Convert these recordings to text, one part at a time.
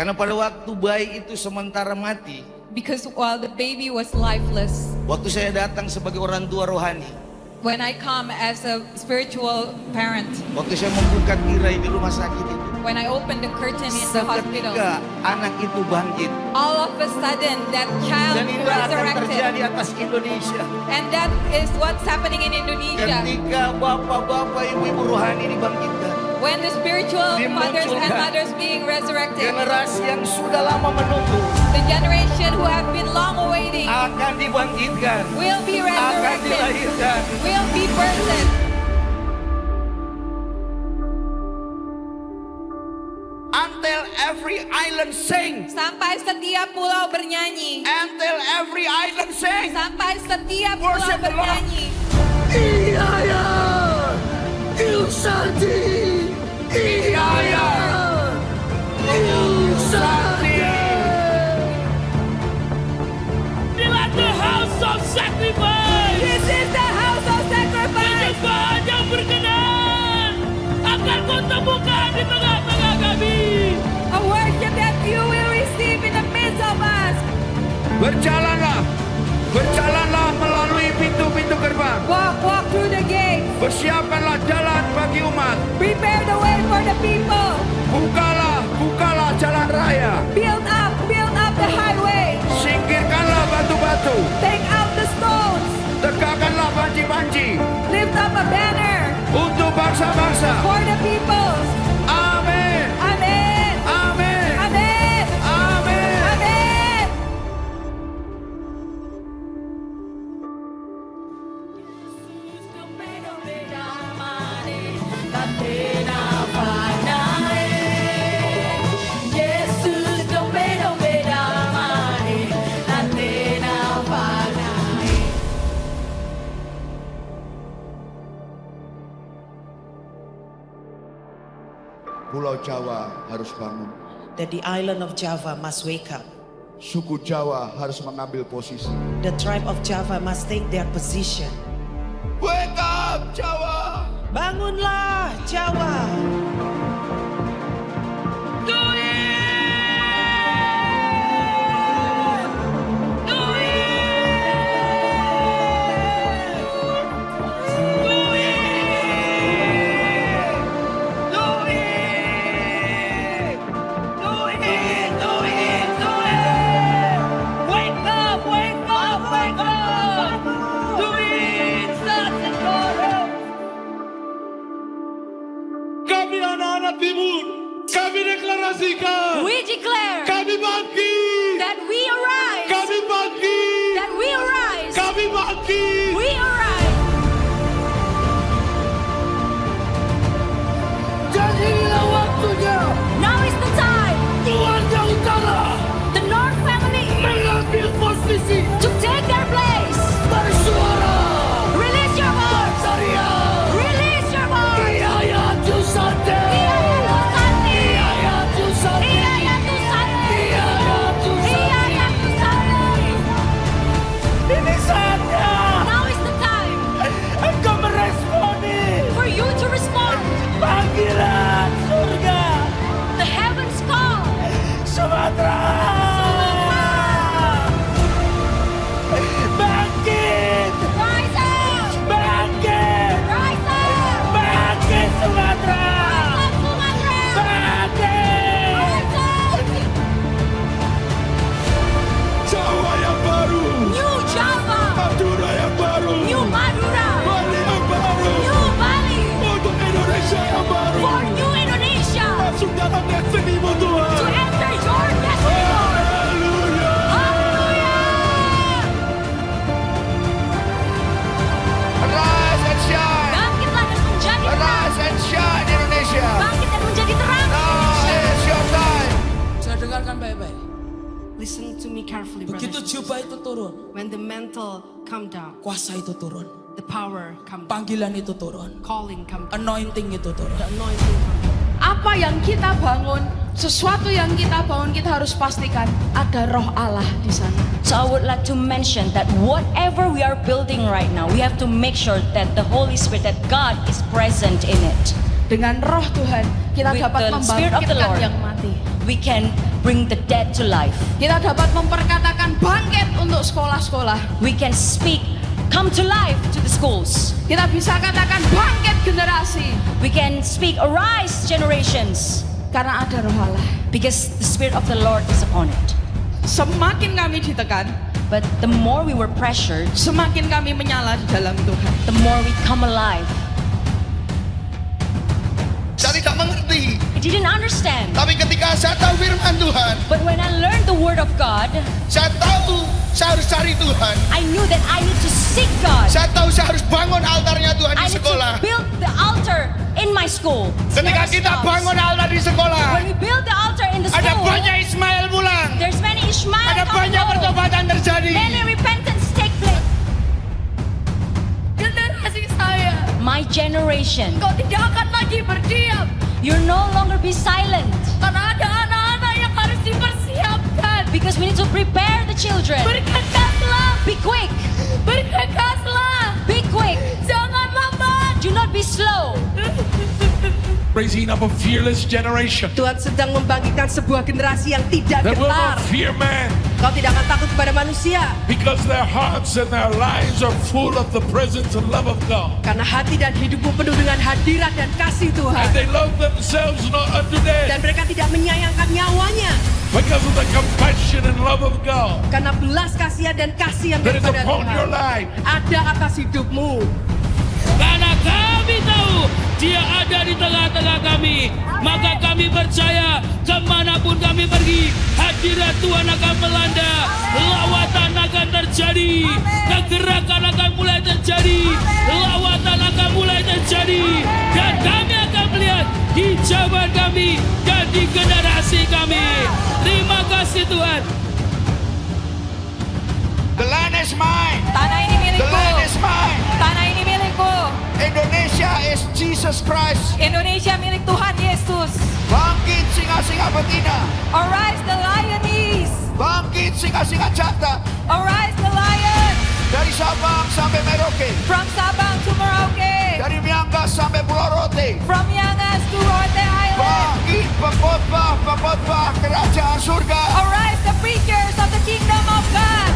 Karena pada waktu bayi itu sementara mati, Because while the baby was lifeless, waktu saya datang sebagai orang tua rohani, when I come as a spiritual parent, waktu saya membuka tirai di rumah sakit itu, when I opened the curtain in the hospital, seketika anak itu bangkit. all of a sudden that child Dan itu akan terjadi resurrected. atas Indonesia. And that is what's happening in Indonesia. Ketika bapak-bapak, ibu-ibu rohani dibangkitkan, When the spiritual fathers and Dimunculkan. mothers being resurrected, generasi yang sudah lama menunggu the generation who have been long awaiting akan dibangkitkan, will be akan resurrected, dilahirkan. will be birthed. Until every island sing, Sampai setiap pulau bernyanyi. until every island sing. Sampai setiap pulau Worship the Lord. bernyanyi. Iya, Il Santi. Iya, Il Santi. The house of sacrifice. This is the house of sacrifice. Penyembahan yang berkenan akan kau temukan di tengah-tengah kami. A worship that you will receive in the midst of us. Berjalanlah, berjalanlah melalui pintu-pintu gerbang. Walk through the gates. Persiapkanlah jalan bagi umat. Prepare the way for the people. Bukalah jalan raya. Build up the highway. Singkirkanlah batu-batu. Take out the stones. Tegakkanlah panci-panci Lift up a banner untuk bangsa-bangsa. for the people. Amin. Amen. Amin. Amen. Amin. Amen. Pulau Jawa harus bangun. That the island of Java must wake up. Suku Jawa harus mengambil posisi. The tribe of Java must take their position. Wake up, Jawa. Bangunlah Jawa. Kami anak-anak timur, kami deklarasikan, We declare kami bangkit, that we arise. kami bangkit, That we arise. kami bangkit. We arise. Jadilah waktunya, Now is the time. keluarga utara The North family mengambil posisi, to take their place. bersuara, Release your voice. teriak, Release your voice. iya ya Jusante, Iya ya Tusanti. iya ya Jusante, Iya ya Tusanti. iya ya Jusante. Iya ya Tusanti. Ini saatnya Now is the time engkau meresponi for you to respond. panggilan surga. The heavens call. Sumatera, bangkit, Rise up. bangkit, Rise up. bangkit Sumatera, Rise up, Sumatera. bangkit. Rise up. Jawa yang baru, New Java. Madura yang baru, New Madura. Bali yang baru, New Bali. untuk Indonesia yang baru, For New Indonesia. masuk dalam destiny-Mu To Tuhan. enter your destiny, Lord. Haleluya. Hallelujah. Rise and shine. Bangkitlah dan menjadi terang. Rise and shine, Indonesia. Bangkit dan menjadi terang. Now is your time. Saya dengarkan baik-baik. Listen to me carefully, Begitu brothers. jubah itu turun, When the mantle come down, kuasa itu turun, the power come down, panggilan itu turun, calling come down, anointing itu turun. the anointing come down. Apa yang kita bangun, sesuatu yang kita bangun, kita harus pastikan ada roh Allah di sana. So I would like to mention that whatever we are building right now, we have to make sure that the Holy Spirit, that God is present in it. Dengan roh Tuhan, kita With dapat the Spirit of the membangkitkan Lord. yang mati. we can bring the dead to life. Kita dapat memperkatakan bangkit untuk sekolah-sekolah. We can speak, come to life to the schools. Kita bisa katakan bangkit generasi. We can speak, arise generations, Karena ada roh Allah. because the Spirit of the Lord is upon it. Semakin kami ditekan, But the more we were pressured, semakin kami menyala di dalam Tuhan. the more we come alive. Saya tidak mengerti. I didn't understand. Tapi ketika saya tahu firman Tuhan, But when I learned the Word of God, saya tahu saya harus cari Tuhan. I knew that I need to seek God. Saya tahu saya harus bangun altarnya Tuhan I di need sekolah. to build the altar in my school. Ketika Never kita stops. bangun altar di sekolah, When we build the altar in the ada school, banyak Ismail pulang. there's many Ishmael Ada coming banyak home. pertobatan terjadi. Many repentance take place. Generasi saya, My generation, kau tidak akan lagi berdiam. you'll no longer be silent, Karena ada anak-anak yang harus dipersiapkan. because we need to prepare the children. Bergegaslah, Be quick, bergegaslah. be quick. Jangan lambat. Do not be slow. Raising up a fearless generation Tuhan sedang membangkitkan sebuah generasi yang tidak that will getar. not fear man, Kau tidak akan takut kepada manusia. because their hearts and their lives are full of the presence and love of God. Karena hati dan hidupmu penuh dengan hadirat dan kasih And Tuhan. they love themselves not unto death Dan mereka tidak menyayangkan nyawanya. because of the compassion and love of God Karena belas kasihan dan kasih yang that is daripada upon your Tuhan life. ada atas hidupmu. Karena kami tahu Dia ada di tengah-tengah kami, maka kami percaya kemanapun kami pergi, hadirat Tuhan akan melanda, lawatan akan terjadi, kegerakan akan mulai terjadi, lawatan akan mulai terjadi, dan kami akan melihat hijauan kami dan di generasi kami. Terima kasih Tuhan. The land is mine. Tanah ini The milikku. land is mine. Tanah ini milikku. Indonesia is Jesus Christ. Indonesia milik Tuhan Yesus. Bangkit singa-singa betina. Arise the lioness. Bangkit singa-singa jantan. Arise the lion. Dari Sabang sampai Merauke. From Sabang to Merauke. Dari Miangas sampai Pulau Rote. From Yangas to Rote Island. Bangkit pengkhotbah kerajaan surga. Arise the preachers of the kingdom of God.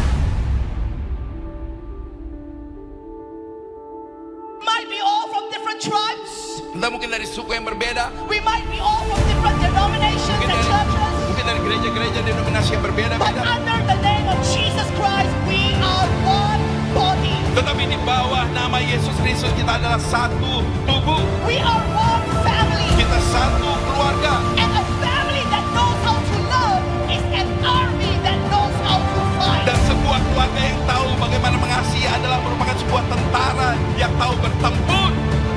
Might be all from different tribes. Kita mungkin dari suku yang berbeda. We might be all from different denominations and churches. Mungkin dari gereja-gereja denominasi yang But berbeda-beda. under the name of Jesus Christ, we are one body. Tetapi di bawah nama Yesus Kristus kita adalah satu tubuh. We are one family. Kita satu keluarga. And a family that knows how to love is an army that knows how to fight. Dan sebuah keluarga yang tahu bagaimana mengasihi adalah merupakan sebuah tentara yang tahu bertempur.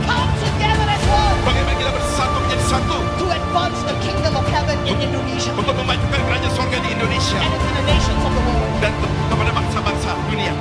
Come together as one Bagaimana kita bersatu menjadi satu to advance the kingdom of heaven in Indonesia untuk memajukan kerajaan surga di Indonesia and into the nations of the world. dan kepada bangsa-bangsa dunia.